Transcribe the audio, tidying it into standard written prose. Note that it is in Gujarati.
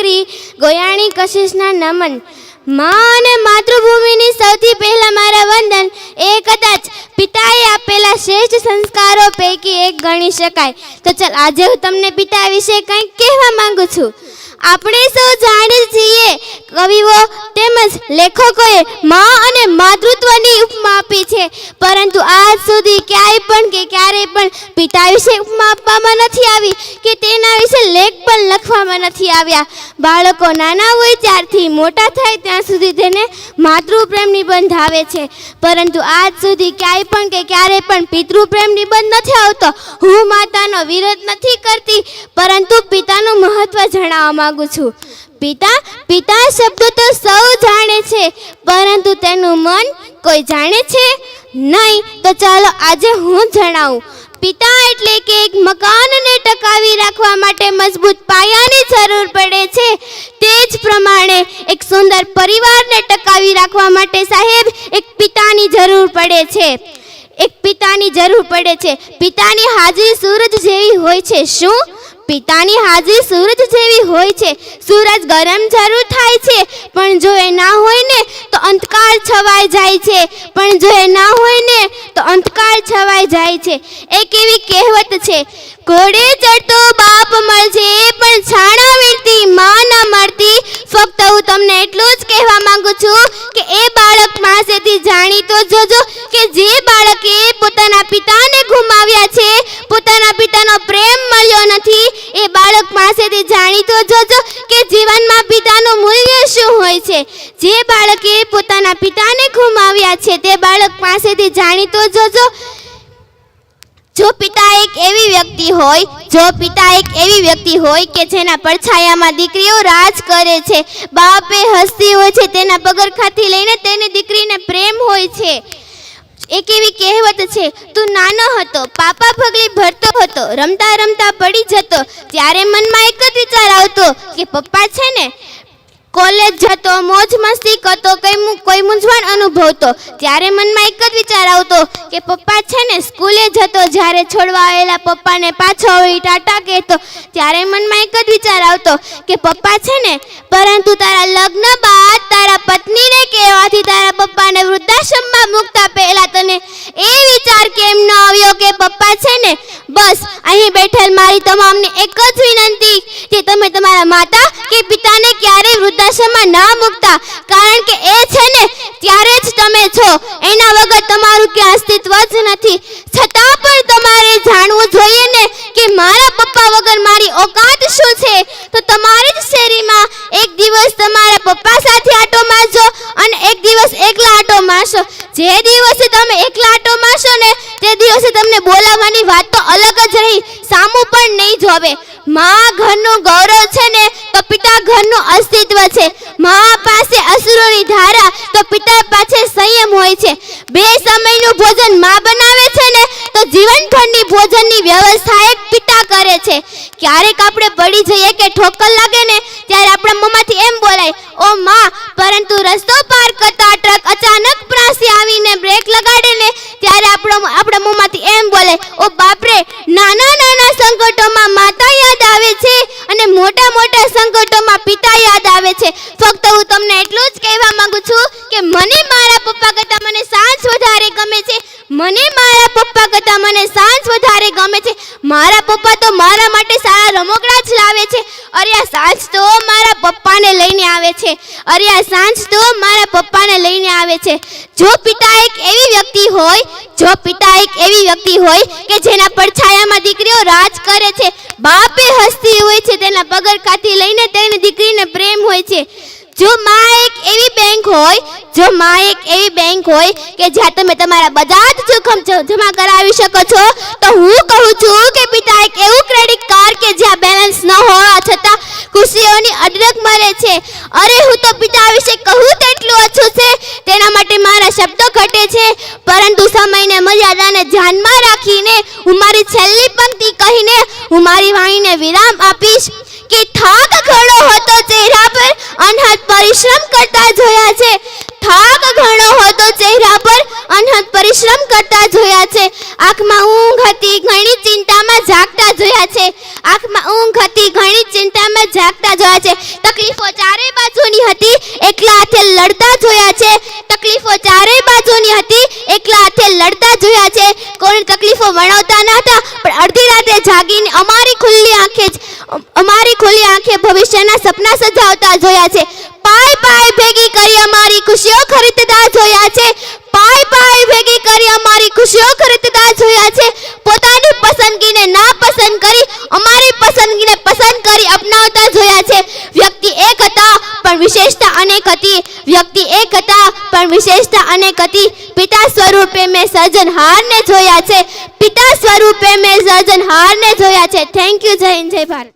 દીકરી ગોયાણી કશિશના નમન. માં અને માતૃભૂમિની સૌથી પહેલા મારા વંદન. એ કદાચ પિતાએ આપેલા શ્રેષ્ઠ સંસ્કારો પૈકી એક ગણી શકાય. તો ચાલ આજે હું તમને પિતા વિશે કંઈક કહેવા માંગુ છું. આપણે સૌ જાણીએ છીએ, કવિઓ તેમજ લેખકોએ માં અને માતૃત્વની ઉપમા આપી છે, પરંતુ આજ સુધી ક્યારેય પણ પિતા વિશે ઉપમા આપવામાં નથી આવી કે તેના વિશે લેખ પણ લખવામાં નથી આવ્યા. બાળકો નાના હોય ત્યારથી મોટા થાય ત્યાં સુધી તેને માતૃપ્રેમ નિબંધ આવે છે, પરંતુ આજ સુધી ક્યારેય પણ પિતૃપ્રેમ નિબંધ નથી આવતો. હું માતાનો વિરોધ નથી કરતી, પરંતુ પિતાનું મહત્વ જણાવવા માંગુ છું. પિતા શબ્દ તો સૌ જાણે છે, પરંતુ તેનું મન કોઈ જાણે છે નહીં. તો ચાલો આજે હું જણાવું. પિતા એટલે કે એક મકાનને ટકાવી રાખવા માટે મજબૂત પાયાની જરૂર પડે છે, તે જ પ્રમાણે એક સુંદર પરિવારને ટકાવી રાખવા માટે સાહેબ એક પિતાની જરૂર પડે છે. પિતાની હાજરી સૂરજ જેવી હોય છે. શું? પિતાની હાજરી સૂરજ જેવી હોય છે. સૂરજ ગરમ જરૂર થાય છે, પણ જો એ ના હોય ને તો અંધકાર છવાઈ જાય છે. એક એવી કહેવત છે, ઘોડે ચડતો બાપ મળશે પણ છાણા વીણતી માં ન મળતી. ફક્ત હું તમને એટલું જ કહેવા માંગુ છું કે એ બાળક પાસેથી જાણી તો જોજો કે જે બાળકે પોતાના પિતાને ગુમાવ્યા છે, પોતાના પિતાનો પ્રેમ મળ્યો નથી, એ બાળક પાસેથી જાણી તો જોજો કે જીવનમાં પિતાનું મૂલ્ય શું હોય છે. જે બાળકે પોતાના પિતાને ગુમાવ્યા છે તે બાળક પાસેથી જાણી તો જોજો. જો પિતા એક એવી વ્યક્તિ હોય કે જેના પડછાયામાં દીકરીઓ રાજ કરે છે, બાપે હસ્તી હોય છે, તેના પગરખાથી લઈને તેની દીકરીને પ્રેમ હોય છે. એક એવી કહેવત છે, તું નાનો હતો, પાપા પગલી ભરતો હતો, રમતા રમતા પડી જતો, ત્યારે મનમાં એક જ વિચાર આવતો કે પપ્પા છે ને કોલેજ જતો, મોજ મસ્તી કરતો, કોઈ મૂંઝવણ અનુભવતો, ત્યારે મનમાં એક જ વિચાર આવતો કે પપ્પા છે ને સ્કૂલે જતો, જ્યારે છોડવા આવેલા પપ્પાને પાછો વળી ટાટા કહેતો, ત્યારે મનમાં એક જ વિચાર આવતો કે પપ્પા છે ને. પરંતુ તારા લગ્ન બાદ તારા પત્નીને કહેવાથી તારા પપ્પાને વૃદ્ધાશ્રમમાં મૂકતા પહેલા તને એ વિચાર કેમ ન આવ્યો કે પપ્પા છે ને. બસ અહીં બેઠેલ મારી તમામને એક જ વિનંતી કે તમે તમારા માતા કે પિતાને ક્યારેય વૃદ્ધાશ્રમમાં ના મૂકતા, કારણ કે એ છે ને ત્યારે જ તમે છો, એના વગર તમારું ક્યાં અસ્તિત્વ જ નથી. છતાં પણ તમારે જાણવું જોઈએ ને કે મારા પપ્પા વગર મારી ઓકાત શું છે. તો તમારી જ શેરીમાં એક દિવસ તમારા પપ્પા સાથે આટો મારજો અને એક દિવસ એકલા આટો મારશો. જે દિવસે તમે એકલા આટો મારશો ને તે દિવસે તમને બોલાવવાની વાત તો અલગ જ રહી, સામું પણ નહીં જોવે. માં ઘરનું ગૌરવ છે ને તો પિતા ઘરનું અસ્તિત્વ છે. માં પાસે અસુરોની ધારા તો પિતા પાસે સંયમ હોય છે. બે સમયનું ભોજન માં બનાવે છે ને તો જીવનભરની ભોજનની વ્યવસ્થા એક પિતા કરે છે. ક્યારેક આપણે પડી જઈએ કે ઠોકર લાગે ને ત્યારે આપણા મોંમાંથી એમ બોલાય, ઓ માં, પરંતુ રસ્તો પાર કરતા ટ્રક અચાનક પાસે આવીને બ્રેક લગાડે ને ત્યારે આપણા મોંમાંથી એમ બોલે, ઓ બાપરે. નાના નાના સંકટોમાં માતા યાદ આવે છે અને મોટા મોટા સંકટોમાં પિતા યાદ આવે છે. ફક્ત હું તમને એટલું જ કહેવા માંગુ છું કે મને મારા પપ્પા કરતાં મને સાંજ વધારે ગમે છે. મારા પપ્પા તો મારા માટે સારા રમકડા જ લાવે છે. અરે આ સાંજ તો મારા પપ્પાને લઈને આવે છે. જો પિતા એક એવી વ્યક્તિ હોય કે જેના પડછાયામાં દીકરીઓ રાજ કરે છે, બાપે હસ્તી હોય છે, તેના પગરખાથી લઈને તેની દીકરીને પ્રેમ હોય છે. જો માં એક એવી બેંક હોય કે જ્યાં તમે તમારા બધા જ જોખમ જમા કરાવી શકો છો, તો હું કહું છું કે પિતા એક એવું ક્રેડિટ કાર્ડ કે જ્યાં બેલેન્સ ન હોવા છતાં ખુશીઓની અઢળક મળે છે. અરે હું તો પિતા વિશે કહું તેટલું ઓછું છે, તેના માટે મારા શબ્દો ઘટે છે. પરંતુ સમયને મર્યાદાને ધ્યાનમાં રાખીને હું મારી છેલ્લી પંક્તિ કહીને હું મારી વાણીને વિરામ આપીશ કે થાક ઘણો હતો ચહેરા પર, અનહદ પરિશ્રમ કરતા જોયા છે. આંખમાં ઊંઘ હતી, ઘણી ચિંતામાં જાગતા જોયા જાગતા જોયા છે, તકલીફો ચારે બાજુની હતી, એકલા હાથે લડતા જોયા છે, તકલીફો ચારે બાજુની હતી, એકલા હાથે લડતા જોયા છે, કોઈ તકલીફો વણાવતા ન હતા, પણ અડધી રાતે જાગીને અમારી ખુલ્લી આંખે ભવિષ્યના સપના સજાવતા જોયા છે, પાય પાય ભેગી કરી અમારી ખુશીઓ ખરીદતા જોયા છે, પાય પાય ભેગી કરી અમારી ખુશીઓ ખરીદતા જોયા છે, પોતાની પસંદગીને ના પસંદ કરી અમારી પસંદગીને પસંદ કરી અપનાવતા જોયા છે. વ્યક્તિ એક હતા પણ વિશેષતા અનેક હતી, વ્યક્તિ એક હતા પણ વિશેષતા અનેક હતી. પિતા સ્વરૂપે મેં સર્જનહારને જોયા છે, પિતા સ્વરૂપે મેં સર્જનહારને જોયા છે. Thank you. જય હિન્દ, જય ભારત.